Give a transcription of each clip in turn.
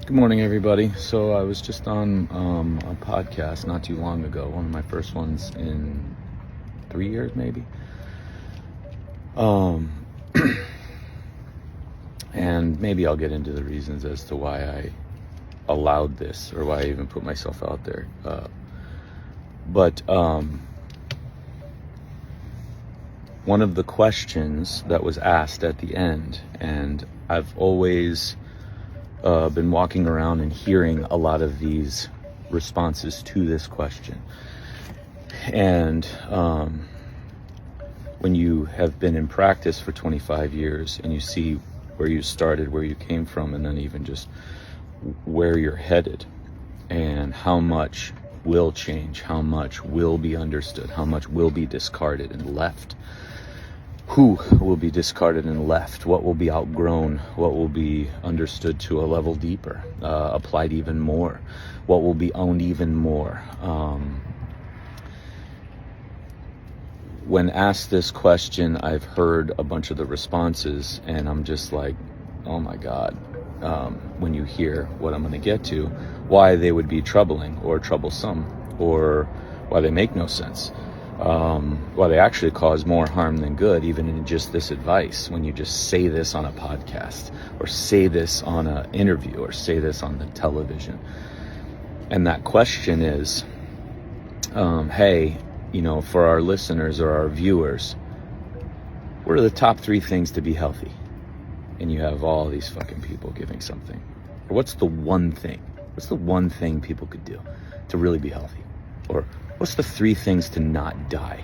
Good morning, everybody. So I was just on a podcast not too long ago, one of my first ones in 3 years, maybe. And maybe I'll get into the reasons as to why I allowed this or why I even put myself out there. But one of the questions that was asked at the end, and I've always been walking around and hearing a lot of these responses to this question. And when you have been in practice for 25 years and you see where you started, where you came from, and then even just where you're headed and how much will change, how much will be understood, how much will be discarded and left, who will be discarded and left, what will be outgrown, what will be understood to a level deeper, applied even more, what will be owned even more. When asked this question, I've heard a bunch of the responses, and I'm just like, oh my God, when you hear what I'm going to get to, why they would be troubling or troublesome, or why they make no sense. Why they actually cause more harm than good, even in just this advice, when you just say this on a podcast or say this on an interview or say this on the television. And that question is, hey, for our listeners or our viewers, what are the top 3 things to be healthy? And you have all these fucking people giving something. Or what's the one thing? What's the one thing people could do to really be healthy? Or what's the 3 things to not die?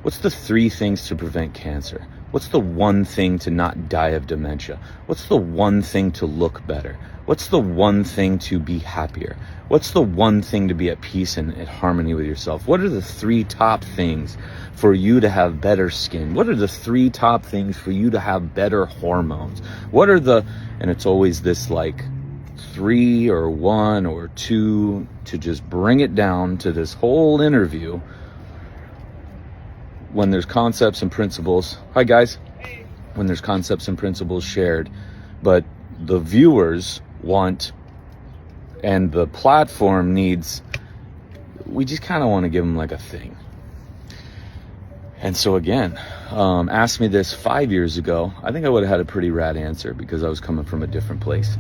What's the 3 things to prevent cancer? What's the one thing to not die of dementia? What's the one thing to look better? What's the one thing to be happier? What's the one thing to be at peace and at harmony with yourself? What are the 3 top things for you to have better skin? What are the 3 top things for you to have better hormones? And it's always this like 3 or 1 or 2 to just bring it down to this whole interview when there's concepts and principles. Hi guys. When there's concepts and principles shared, but the viewers want and the platform needs, we just kind of want to give them like a thing. And so again, asked me this 5 years ago, I think I would have had a pretty rad answer because I was coming from a different place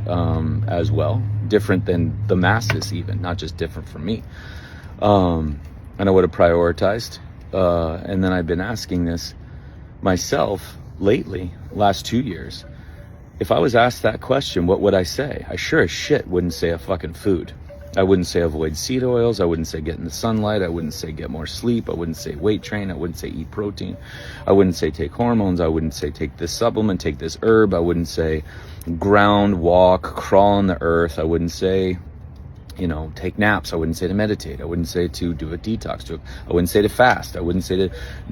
as well. Different than the masses even, not just different from me. And I would have prioritized. And then I've been asking this myself lately, last 2 years. If I was asked that question, what would I say? I sure as shit wouldn't say a fucking food. I wouldn't say avoid seed oils. I wouldn't say get in the sunlight. I wouldn't say get more sleep. I wouldn't say weight train. I wouldn't say eat protein. I wouldn't say take hormones. I wouldn't say take this supplement, take this herb. I wouldn't say ground, walk, crawl on the earth. I wouldn't say, take naps. I wouldn't say to meditate. I wouldn't say to do a detox. I wouldn't say to fast. I wouldn't say to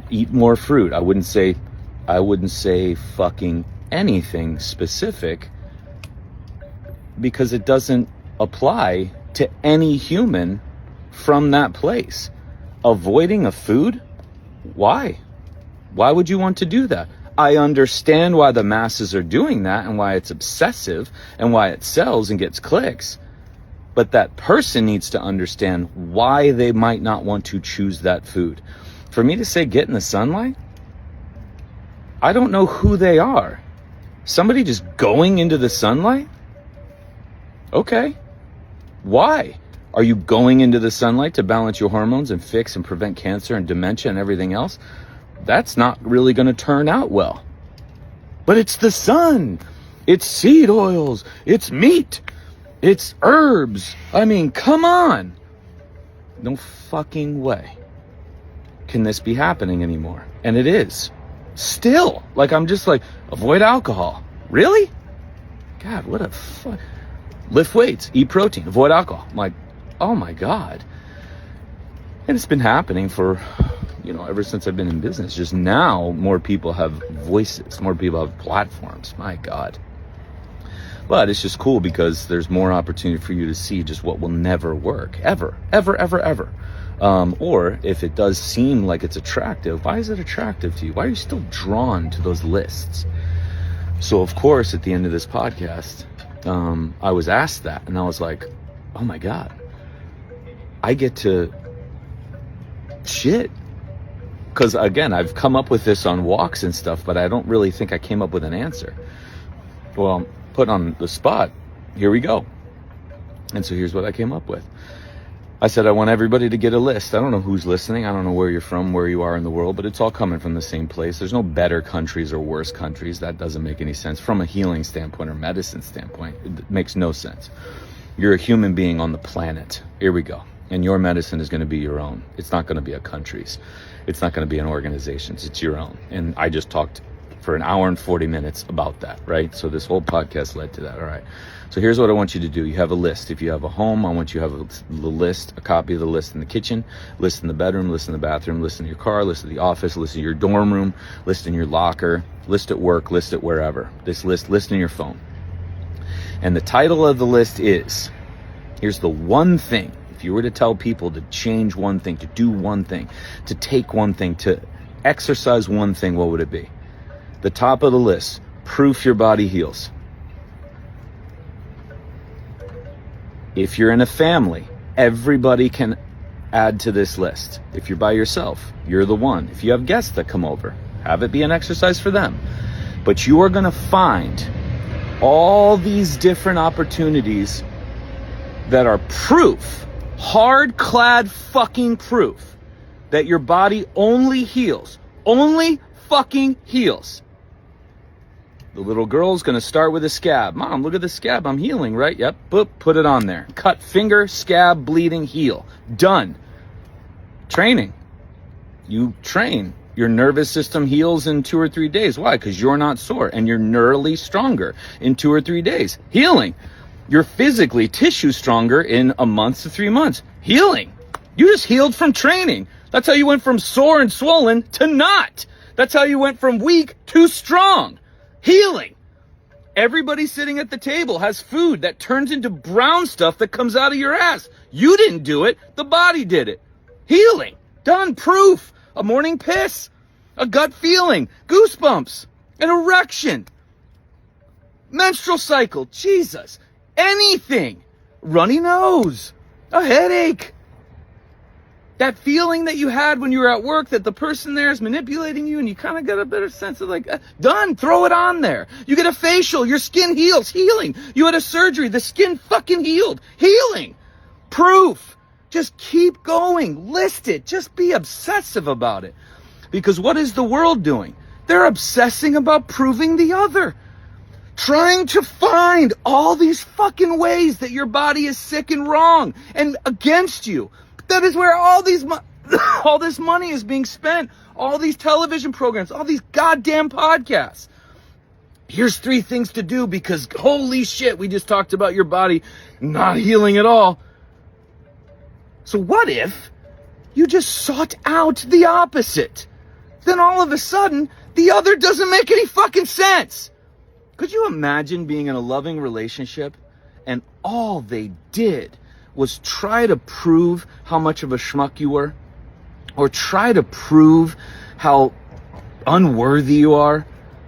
eat more fruit. I wouldn't say fucking anything specific, because it doesn't apply to any human from that place. Avoiding a food? Why? Why would you want to do that? I understand why the masses are doing that and why it's obsessive and why it sells and gets clicks. But that person needs to understand why they might not want to choose that food. For me to say get in the sunlight, I don't know who they are. Somebody just going into the sunlight? Okay. Why? Are you going into the sunlight to balance your hormones and fix and prevent cancer and dementia and everything else? That's not really going to turn out well. But it's the sun. It's seed oils. It's meat. It's herbs. I mean, come on. No fucking way can this be happening anymore. And it is. Still. I'm just like, avoid alcohol. Really? God, what a fuck. Lift weights, eat protein, avoid alcohol. I'm like, oh my God. And it's been happening for, ever since I've been in business. Just now, more people have voices, more people have platforms. My God. But it's just cool because there's more opportunity for you to see just what will never work, ever. Or if it does seem like it's attractive, why is it attractive to you? Why are you still drawn to those lists? So of course, at the end of this podcast, I was asked that, and I was like, oh my God, I get to shit. Because again, I've come up with this on walks and stuff, but I don't really think I came up with an answer. Well, I'm put on the spot. Here we go. And so here's what I came up with. I said, I want everybody to get a list. I don't know who's listening. I don't know where you're from, where you are in the world, but it's all coming from the same place. There's no better countries or worse countries. That doesn't make any sense. From a healing standpoint or medicine standpoint, it makes no sense. You're a human being on the planet. Here we go. And your medicine is going to be your own. It's not going to be a country's. It's not going to be an organization's. It's your own. And I just talked for an hour and 40 minutes about that, right? So this whole podcast led to that. All right. So here's what I want you to do. You have a list. If you have a home, I want you to have the list, a copy of the list in the kitchen, list in the bedroom, list in the bathroom, list in your car, list in the office, list in your dorm room, list in your locker, list at work, list at wherever. This list in your phone. And the title of the list is, here's the one thing. If you were to tell people to change one thing, to do one thing, to take one thing, to exercise one thing, what would it be? The top of the list, proof your body heals. If you're in a family, everybody can add to this list. If you're by yourself, you're the one. If you have guests that come over, have it be an exercise for them. But you are going to find all these different opportunities that are proof, hard-clad fucking proof, that your body only heals. Only fucking heals. The little girl's going to start with a scab. Mom, look at the scab. I'm healing, right? Yep. Boop. Put it on there. Cut finger, scab, bleeding, heal. Done. Training. You train. Your nervous system heals in 2 or 3 days. Why? Because you're not sore and you're neurally stronger in 2 or 3 days. Healing. You're physically tissue stronger in a month to 3 months. Healing. You just healed from training. That's how you went from sore and swollen to not. That's how you went from weak to strong. Healing. Everybody sitting at the table has food that turns into brown stuff that comes out of your ass. You didn't do it. The body did it. Healing. Done. Proof. A morning piss. A gut feeling. Goosebumps. An erection. Menstrual cycle. Jesus. Anything. Runny nose. A headache. That feeling that you had when you were at work that the person there is manipulating you and you kind of get a better sense of like, done, throw it on there. You get a facial, your skin heals, healing. You had a surgery, the skin fucking healed, healing. Proof. Just keep going, list it, just be obsessive about it. Because what is the world doing? They're obsessing about proving the other. Trying to find all these fucking ways that your body is sick and wrong and against you. That is where all this money is being spent. All these television programs, all these goddamn podcasts. Here's 3 things to do because holy shit, we just talked about your body not healing at all. So what if you just sought out the opposite? Then all of a sudden, the other doesn't make any fucking sense. Could you imagine being in a loving relationship and all they did was try to prove how much of a schmuck you were, or try to prove how unworthy you are,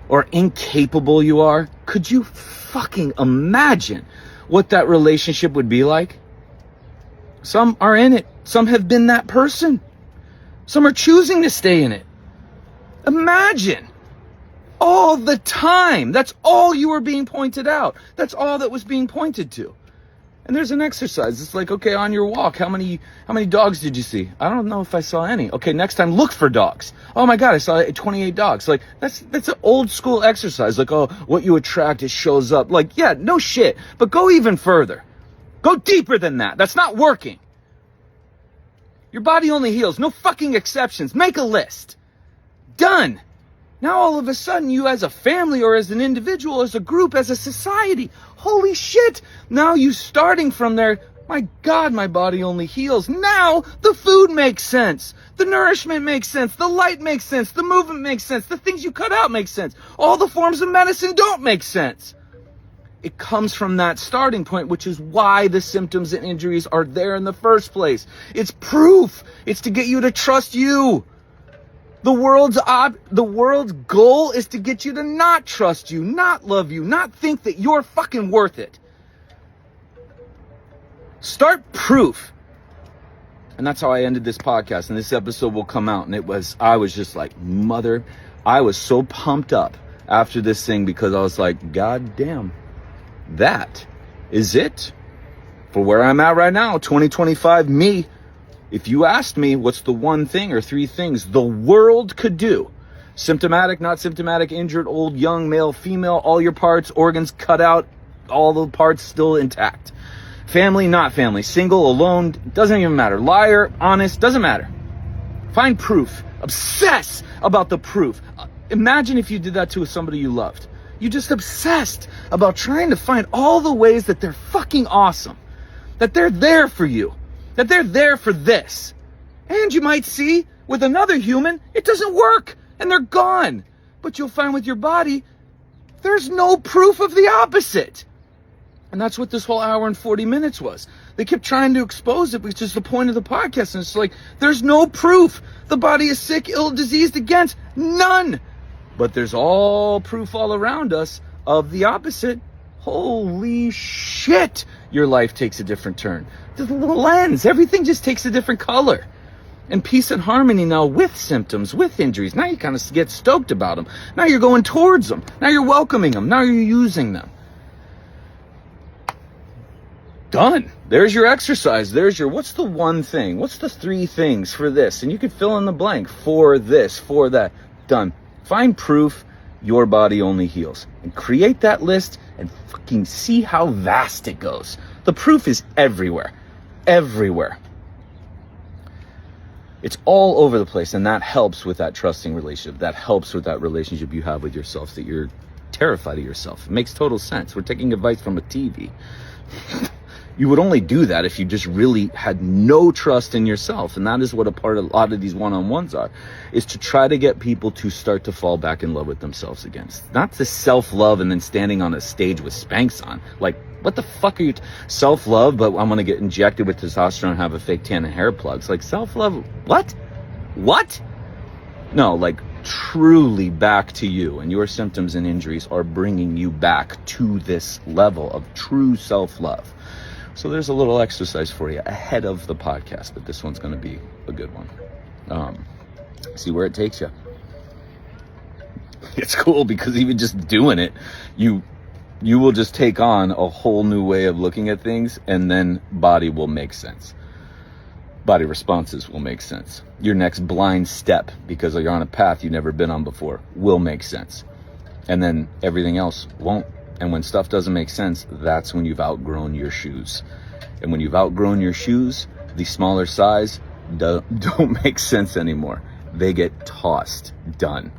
or incapable you are? Could you fucking imagine what that relationship would be like? Some are in it. Some have been that person. Some are choosing to stay in it. Imagine. All the time. That's all you were being pointed out. That's all that was being pointed to. And there's an exercise. It's like, okay, on your walk, how many dogs did you see? I don't know if I saw any. Okay, next time look for dogs. Oh my God, I saw 28 dogs. Like, that's an old school exercise. Like, oh, what you attract, it shows up. Like, yeah, no shit. But go even further. Go deeper than that. That's not working. Your body only heals. No fucking exceptions. Make a list. Done. Now all of a sudden you as a family or as an individual, as a group, as a society, holy shit, now you starting from there, my God, my body only heals. Now the food makes sense. The nourishment makes sense. The light makes sense. The movement makes sense. The things you cut out make sense. All the forms of medicine don't make sense. It comes from that starting point, which is why the symptoms and injuries are there in the first place. It's proof. It's to get you to trust you. The world's goal is to get you to not trust you, not love you, not think that you're fucking worth it. Start proof. And that's how I ended this podcast. And this episode will come out. And I was just like, I was so pumped up after this thing because I was like, God damn, that is it for where I'm at right now. 2025 me. If you asked me what's the one thing or three things the world could do, symptomatic, not symptomatic, injured, old, young, male, female, all your parts, organs cut out, all the parts still intact. Family, not family, single, alone, doesn't even matter. Liar, honest, doesn't matter. Find proof. Obsess about the proof. Imagine if you did that to somebody you loved. You just obsessed about trying to find all the ways that they're fucking awesome, that they're there for you, that they're there for this. And you might see with another human, it doesn't work and they're gone. But you'll find with your body, there's no proof of the opposite. And that's what this whole hour and 40 minutes was. They kept trying to expose it, which is the point of the podcast. And it's like, there's no proof. The body is sick, ill, diseased against. None. But there's all proof all around us of the opposite. Holy shit. Your life takes a different turn. The lens, everything just takes a different color. And peace and harmony now with symptoms, with injuries. Now you kind of get stoked about them. Now you're going towards them. Now you're welcoming them. Now you're using them. Done. There's your exercise. There's your, what's the one thing? What's the three things for this? And you can fill in the blank for this, for that. Done. Find proof your body only heals. And create that list and fucking see how vast it goes. The proof is everywhere. Everywhere. It's all over the place, and that helps with that trusting relationship. That helps with that relationship you have with yourself, that you're terrified of yourself. It makes total sense. We're taking advice from a TV. You would only do that if you just really had no trust in yourself. And that is what a lot of these one-on-ones are, is to try to get people to start to fall back in love with themselves again. Not to self-love and then standing on a stage with Spanx on. Like, what the fuck are you? Self-love, but I'm going to get injected with testosterone and have a fake tan and hair plugs. Like, self-love, what? What? No, like, truly back to you. And your symptoms and injuries are bringing you back to this level of true self-love. So there's a little exercise for you ahead of the podcast, but this one's going to be a good one. See where it takes you. It's cool because even just doing it, you will just take on a whole new way of looking at things, and then body will make sense. Body responses will make sense. Your next blind step, because you're on a path you've never been on before, will make sense. And then everything else won't. And when stuff doesn't make sense, that's when you've outgrown your shoes. And when you've outgrown your shoes, the smaller size don't make sense anymore. They get tossed. Done.